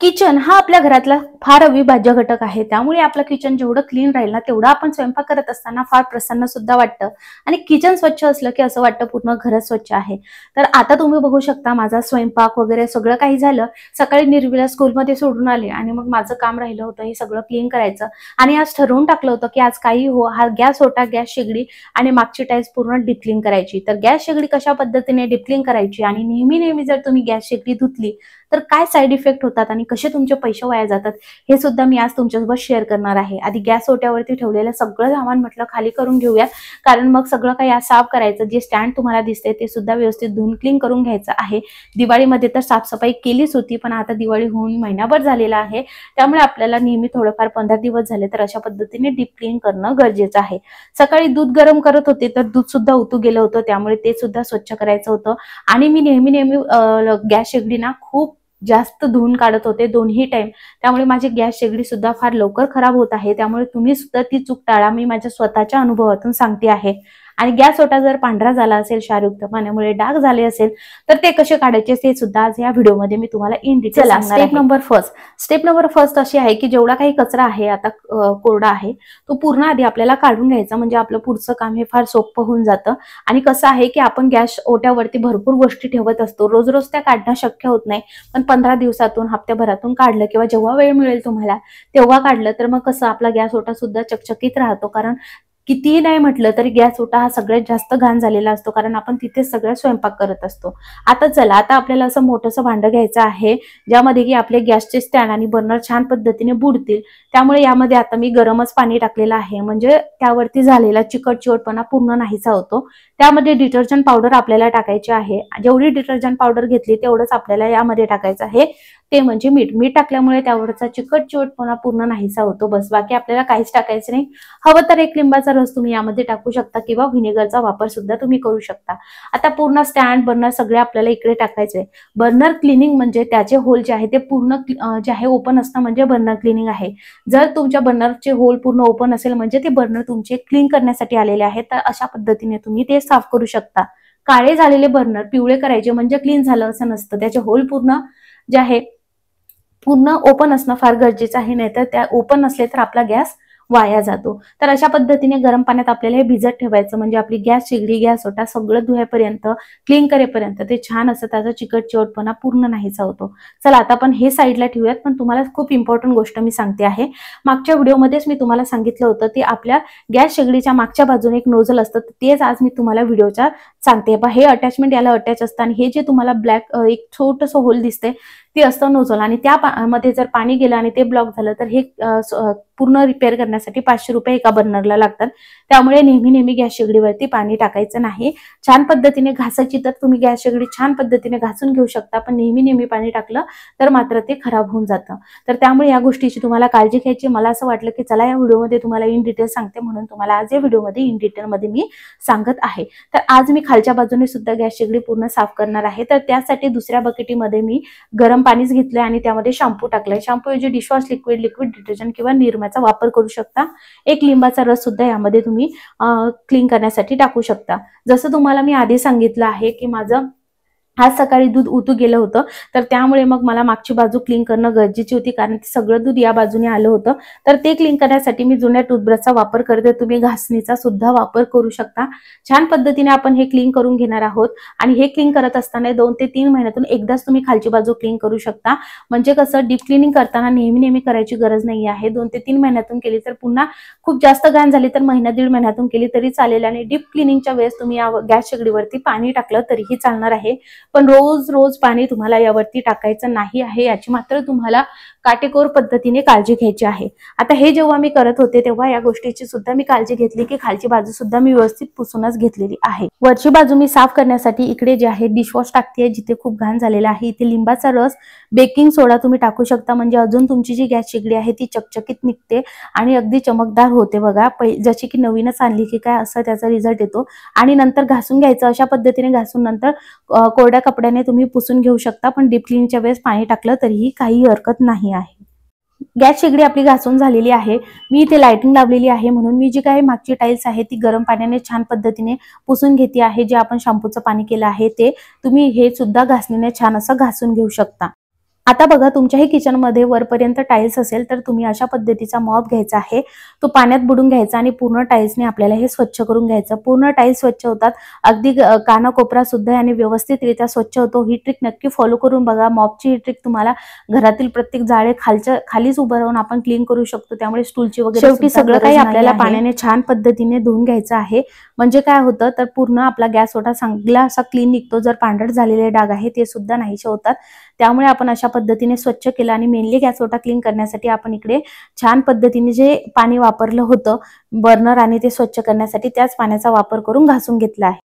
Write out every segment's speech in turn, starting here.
Kitchen हा आपल्या घरातला फार अविभाज्य घटक आहे. त्यामुळे आपलं किचन जेवढं क्लीन राहील ना, तेवढं आपण स्वयंपाक करत असताना फार प्रसन्न सुद्धा वाटतं. आणि किचन स्वच्छ असलं की असं वाटतं पूर्ण घर स्वच्छ आहे. तर आता तुम्ही बघू शकता माझा स्वयंपाक वगैरे सगळं काही झालं. सकाळी निर्वीला स्कूलमध्ये सोडून आले आणि मग माझं काम राहिलं होतं हे सगळं क्लीन करायचं. आणि आज ठरवून टाकलं होतं की आज काही हो, हा गॅस होता, गॅस शेगडी आणि मागची टाईल्स पूर्ण डीप क्लीन करायची. तर गॅस शेगडी कशा पद्धतीने डीप क्लीन करायची आणि नेहमी जर तुम्ही गॅस शेगडी धुतली तर काय साईड इफेक्ट होतात आणि कसे तुमचे पैसे वाया जातात हे सुद्धा मी आज तुमच्यासोबत शेअर करणार आहे. आधी गॅस ओट्यावरती ठेवलेलं सगळं सामान म्हटलं खाली करून घेऊयात, कारण मग सगळं काही आज साफ करायचं. जे स्टँड तुम्हाला दिसते ते सुद्धा व्यवस्थित धुवून क्लीन करून घ्यायचं आहे. दिवाळीमध्ये तर साफसफाई केलीच होती, पण आता दिवाळी होऊन महिनाभर झालेला आहे, त्यामुळे आपल्याला नेहमी थोडंफार 15 दिवस झाले तर अशा पद्धतीने डीप क्लीन करणं गरजेचं आहे. सकाळी दूध गरम करत होते तर दूध सुद्धा उतू गेलं होतं, त्यामुळे ते सुद्धा स्वच्छ करायचं होतं. आणि मी नेहमी गॅस शेगडीना खूप जास्त धुवून काढत होते दोन्ही टाइम, त्यामुळे माझी गॅस शेगडी सुद्धा फार लवकर खराब होत आहे. त्यामुळे तुम्ही सुद्धा ती चूक टाळा, मी माझ्या स्वतःच्या अनुभवातून सांगते आहे. आणि गॅस ओटा जर पांढरा झाला असेल, क्षारयुक्त पाण्यामुळे डाग झाले असेल तर ते कसे काढायचे ते सुद्धा आज या व्हिडिओमध्ये मी तुम्हाला इन डिटेल सांगणार आहे. स्टेप नंबर फर्स्ट अशी आहे की जेवढा काही कचरा आहे आता कोरडा आहे तो पूर्ण आधी आपल्याला काढून घ्यायचा, म्हणजे आपलं पुढचं काम हे फार सोपं होऊन जातं. आणि कसं आहे की आपण गॅस ओट्यावरती भरपूर गोष्टी ठेवत असतो, रोज रोज त्या काढणं शक्य होत नाही, पण 15 दिवसातून हप्त्याभरातून काढलं किंवा जेव्हा वेळ मिळेल तुम्हाला तेव्हा काढलं तर मग कसं आपला गॅस ओटा सुद्धा चकचकीत राहतो. कारण कितीही नाही म्हटलं तरी गॅस ओटा हा सगळ्यात जास्त घाण झालेला असतो, कारण आपण तिथे सगळं स्वयंपाक करत असतो. आता चला, आता आपल्याला असं मोठंसं भांडं घ्यायचं आहे ज्यामध्ये की आपले गॅसचे स्टँड आणि बर्नर छान पद्धतीने बुडतील. त्यामुळे यामध्ये आता मी गरमच पाणी टाकलेलं आहे, म्हणजे त्यावरती झालेला चिकटपणा पूर्ण नाहीसा होतो. त्यामध्ये डिटर्जंट पावडर आपल्याला टाकायची आहे. जेवढी डिटर्जंट पावडर घेतली तेवढंच आपल्याला यामध्ये टाकायचं आहे, ते म्हणजे मीठ. मीठ टाकल्यामुळे त्यावरचा चिकटपणा पूर्ण नाहीसा होतो. बस, बाकी आपल्याला काहीच टाकायचं नाही. हवं तर एक लिंबाचा रस तुम्ही यामध्ये टाकू शकता किंवा व्हिनेगरचा वापर सुद्धा तुम्ही करू शकता. आता पूर्ण स्टँड बर्नर सगळे आपल्याला इकडे टाकायचे. बर्नर क्लिनिंग म्हणजे त्याचे होल जे आहे ते पूर्ण जे आहे ओपन असणं म्हणजे बर्नर क्लिनिंग आहे. जर तुमच्या बर्नरचे होल पूर्ण ओपन असेल म्हणजे ते बर्नर तुमचे क्लीन करण्यासाठी आलेले आहेत, तर अशा पद्धतीने तुम्ही ते साफ करू शकता. काळे झालेले बर्नर पिवळे करायचे म्हणजे क्लीन झालं असं नसतं, त्याचे होल पूर्ण जे आहे पूर्ण ओपन असणं फार गरजेचं आहे, नाहीतर त्या ओपन नसले तर आपला गॅस वाया जातो. तर अशा पद्धतीने गरम पाण्यात आपल्याला हे भिजत ठेवायचं, म्हणजे आपली गॅस शेगडी गॅस ओटा सगळं धुवायपर्यंत क्लीन करेपर्यंत ते छान असं त्याचा चिकटपणा पूर्ण नाहीसा होतो. चला आता आपण हे साईडला ठेवूयात, पण तुम्हाला खूप इम्पॉर्टंट गोष्ट मी सांगते आहे. मागच्या व्हिडिओमध्येच मी तुम्हाला सांगितलं होतं ते आपल्या गॅस शेगडीच्या मागच्या बाजूने एक नोझल असतं, तेच आज मी तुम्हाला व्हिडिओच्या सांगते. हे अटॅचमेंट याला अटॅच असतं आणि हे जे तुम्हाला ब्लॅक एक छोटंसं होल दिसते ते असतं नोझल, आणि त्यामध्ये जर पाणी गेलं आणि ते ब्लॉक झालं तर हे पूर्ण रिपेअर करण्यासाठी 500 रुपये एका बर्नरला लागतात. त्यामुळे नेहमी गॅस शेगडीवरती पाणी टाकायचं नाही. छान पद्धतीने घासायची तर तुम्ही गॅस शेगडी छान पद्धतीने घासून घेऊ शकता, पण नेहमी पाणी टाकलं तर मात्र ते खराब होऊन जातं. तर त्यामुळे या गोष्टीची तुम्हाला काळजी घ्यायची. मला असं वाटलं की चला या व्हिडिओमध्ये तुम्हाला इन डिटेल सांगते, म्हणून तुम्हाला आज या व्हिडिओमध्ये इन डिटेलमध्ये मी सांगत आहे. तर आज मी खालच्या बाजूने सुद्धा गॅस शेगडी पूर्ण साफ करणार आहे. तर त्यासाठी दुसऱ्या बकेटीमध्ये मी गरम पाणीच घेतलंय आणि त्यामध्ये शॅम्पू टाकलाय. शॅम्पू ऐवजी डिशवॉश लिक्विड डिटर्जंट किंवा निरमाचा वापर करू शकता. एक लिंबाचा रस सुद्धा यामध्ये तुम्ही क्लीन करण्यासाठी टाकू शकता. जसं तुम्हाला मी आधी सांगितलं आहे की माझं आज सकाळी दूध उतू गेलं होतं, तर त्यामुळे मग मला मागची बाजू क्लीन करणं गरजेची होती, कारण ते सगळं दूध या बाजूने आलं होतं. तर ते क्लीन करण्यासाठी मी जुन्या टूथब्रशचा वापर करते. तुम्ही घासणीचा सुद्धा वापर करू शकता. छान पद्धतीने आपण हे क्लीन करून घेणार आहोत. आणि हे क्लीन करत असताना 2 ते 3 महिन्यातून एकदाच तुम्ही खालची बाजू क्लीन करू शकता. म्हणजे कसं डीप क्लिनिंग करताना नेहमी करायची गरज नाही आहे. 2 ते 3 महिन्यातून केली तर पुन्हा खूप जास्त घाण झाली तर महिना दीड महिन्यातून केली तरी चालेल. आणि डीप क्लिनिंगच्या वेळेस तुम्ही या गॅस शेगडीवरती पाणी टाकलं तरीही चालणार आहे, पण रोज पाणी तुम्हाला यावरती टाकायचं नाही आहे, याची मात्र तुम्हाला काटेकोर पद्धतीने काळजी घ्यायची आहे. आता हे जेव्हा मी करत होते तेव्हा या गोष्टीची सुद्धा मी काळजी घेतली की खालची बाजू सुद्धा मी व्यवस्थित पुसूनच घेतलेली आहे. वरची बाजू मी साफ करण्यासाठी इकडे जे आहे डिशवॉश टाकते, जिथे खूप घाण झालेला आहे. इथे लिंबाचा रस, बेकिंग सोडा तुम्ही टाकू शकता, म्हणजे अजून तुमची जी गॅस शेगडी आहे ती चकचकीत निघते आणि अगदी चमकदार होते. बघा, जशी की नवीनच आणली की काय असं त्याचा रिझल्ट येतो. आणि नंतर घासून घ्यायचं. अशा पद्धतीने घासून नंतर कोरड्या कपड्याने तुम्ही पुसून घेऊ शकता, पण डीप क्लीनच्या वेळेस पाणी टाकलं तरीही काही हरकत नाही आहे. गॅस शेगडी आपली घासून झालेली आहे. मी इथे लाइटिंग लावलेली आहे, म्हणून मी जी काही मागची टाइल्स आहे ती गरम पाण्याने छान पद्धतीने पुसून घेते आहे. जे आपण शॅम्पूचं पाणी केलं आहे ते तुम्ही हे सुद्धा घासणीने छान असं घासून घेऊ शकता. आता बघा तुमच्याही किचनमध्ये वरपर्यंत टाईल्स असेल तर तुम्ही अशा पद्धतीचा मॉप घ्यायचा आहे, तो पाण्यात बुडून घ्यायचा आणि पूर्ण टाईल्सने आपल्याला हे स्वच्छ करून घ्यायचं. पूर्ण टाईल्स स्वच्छ होतात, अगदी कानाकोपरा सुद्धा आणि व्यवस्थितरित्या स्वच्छ होतो. ही ट्रिक नक्की फॉलो करून बघा. मॉपची ही ट्रिक तुम्हाला घरातील प्रत्येक जाळे खालीच उभं राहून आपण क्लीन करू शकतो, त्यामुळे स्टूलची वगैरे शेवटी सगळं काही आपल्याला पाण्याने छान पद्धतीने धुवून घ्यायचं आहे. म्हणजे काय होतं तर पूर्ण आपला गॅस ओटा चांगला असा क्लीन निघतो. जर पांढरट झालेले डाग आहे ते सुद्धा नाहीसे होतात. त्यामुळे आपण अशा पद्धतीने स्वच्छ केलं आणि मेनली गॅस ओटा क्लीन करण्यासाठी आपण इकडे छान पद्धतीने जे पाणी वापरलं होतं बर्नर आणि ते स्वच्छ करण्यासाठी, त्याच पाण्याचा वापर करून घासून घेतला आहे.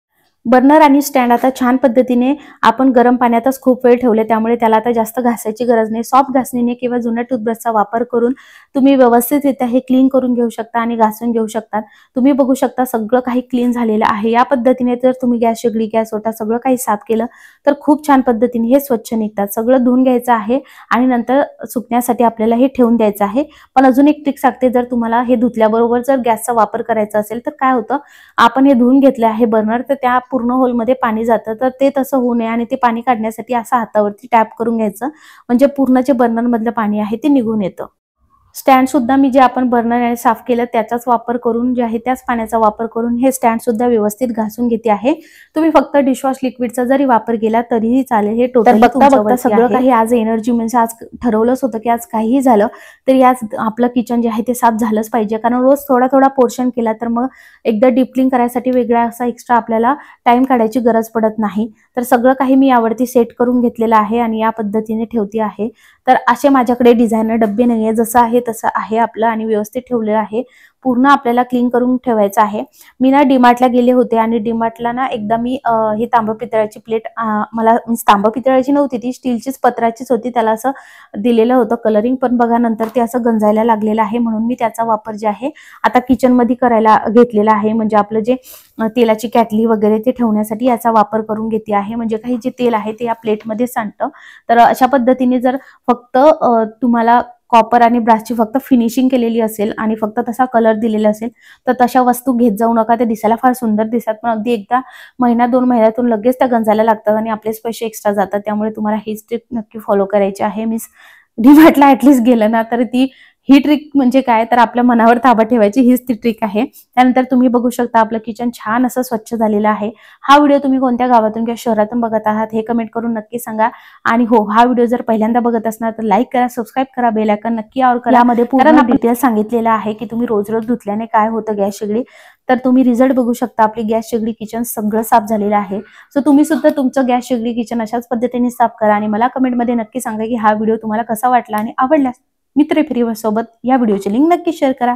बर्नर आणि स्टँड आता छान पद्धतीने आपण गरम पाण्यातच खूप वेळ ठेवले, त्यामुळे त्याला आता जास्त घासायची गरज नाही. सॉफ्ट घासणीने किंवा जुन्या टूथब्रशचा वापर करून तुम्ही व्यवस्थितरित्या हे क्लीन करून घेऊ शकता आणि घासून घेऊ शकता. तुम्ही बघू शकता सगळं काही क्लीन झालेलं आहे. या पद्धतीने जर तुम्ही गॅस शेगडी, गॅस ओटा सगळं काही साफ केलं तर खूप छान पद्धतीने हे स्वच्छ निघतात. सगळं धुवून घ्यायचं आहे आणि नंतर सुकण्यासाठी आपल्याला हे ठेवून द्यायचं आहे. पण अजून एक ट्रिक सांगते, जर तुम्हाला हे धुतल्याबरोबर जर गॅसचा वापर करायचा असेल तर काय होतं, आपण हे धुवून घेतलं आहे बर्नर, तर त्या पूर्ण होलमध्ये पाणी जातं, तर ते तसं होऊ नये आणि ते पाणी काढण्यासाठी असं हातावरती टॅप करून घ्यायचं, म्हणजे पूर्ण जे बर्नर मधलं पाणी आहे ते निघून येतं. स्टँड सुद्धा मी जे आपण बर्नर साफ केलं त्याचाच वापर करून, जे आहे त्याच पाण्याचा वापर करून हे स्टँड सुद्धा व्यवस्थित घासून घेते आहे. तुम्ही फक्त डिशवॉश लिक्विडचा जरी वापर केला तरीही चालेल. हे टोटल बघता सगळं काही आज एनर्जी म्हणजे आज ठरवलंच होतं की आज काहीही झालं तरी आज आपलं किचन जे आहे ते साफ झालंच पाहिजे, कारण रोज थोडा थोडा पोर्शन केला तर मग एकदा डीप क्लीन करायसाठी वेगळा असा एक्स्ट्रा आपल्याला टाइम काढायची गरज पडत नाही. तर सगळं काही मी यावरती सेट करून घेतलेलं आहे आणि या पद्धतीने ठेवते आहे. तर असे माझ्याकडे डिझायनर डब्बे नाहीये, जसं आहे तसं आहे आपलं आणि व्यवस्थित ठेवलेलं आहे. पूर्ण आपल्याला क्लीन करून ठेवायचं आहे. मी ना डीमार्टला गेले होते आणि डीमार्टला ना एकदा मी ही तांब पितळाची प्लेट, मला तांब पितळाची नव्हती, ती स्टीलचीच पत्राचीच होती, त्याला असं दिलेलं होतं कलरिंग, पण बघा नंतर ते असं गंजायला लागलेलं आहे, म्हणून मी त्याचा वापर जे आहे आता किचन मध्ये करायला घेतलेला आहे. म्हणजे आपलं जे तेलाची कॅटली वगैरे ते ठेवण्यासाठी याचा वापर करून घेते आहे. म्हणजे काही जे तेल आहे ते या प्लेटमध्ये सांडतं. तर अशा पद्धतीने जर फक्त तुम्हाला कॉपर आणि ब्रासची फक्त फिनिशिंग केलेली असेल आणि फक्त तसा कलर दिलेला असेल तर तशा वस्तू घेत जाऊ नका. ते दिसायला फार सुंदर दिसतात, पण अगदी एकदा महिना 2 महिन्यातून लगेच त्या गंजायला लागतात आणि आपलेच पैसे एक्स्ट्रा जातात. त्यामुळे तुम्हाला ही ट्रिक नक्की फॉलो करायची आहे. मी डीमार्टला ऍटलीस्ट गेलं ना तर ही ट्रिक म्हणजे काय, तर आपल्या मनावर ताबा ठेवायची हीच ती ट्रिक आहे. त्यानंतर तुम्ही बघू शकता आपलं किचन छान असं स्वच्छ झालेलं आहे. हा व्हिडिओ तुम्ही कोणत्या गावातून किंवा शहरातून बघत आहात हे कमेंट करून नक्की सांगा. आणि हो, हा व्हिडिओ जर पहिल्यांदा बघत असणार तर लाईक करा, सबस्क्राईब करा, बेल आयकॉन नक्की ऑन करा. यामध्ये पूर्ण डिटेल सांगितलेलं आहे की तुम्ही रोज रोज धुतल्याने काय होतं गॅस शेगडी. तर तुम्ही रिझल्ट बघू शकता, आपली गॅस शेगडी किचन सगळं साफ झालेलं आहे. सो तुम्ही सुद्धा तुमचं गॅस शेगडी किचन अशाच पद्धतीने साफ करा आणि मला कमेंटमध्ये नक्की सांगा की हा व्हिडिओ तुम्हाला कसा वाटला आणि आवडल्यास मित्र परिवार सोबत या व्हिडिओची लिंक नक्की शेअर करा.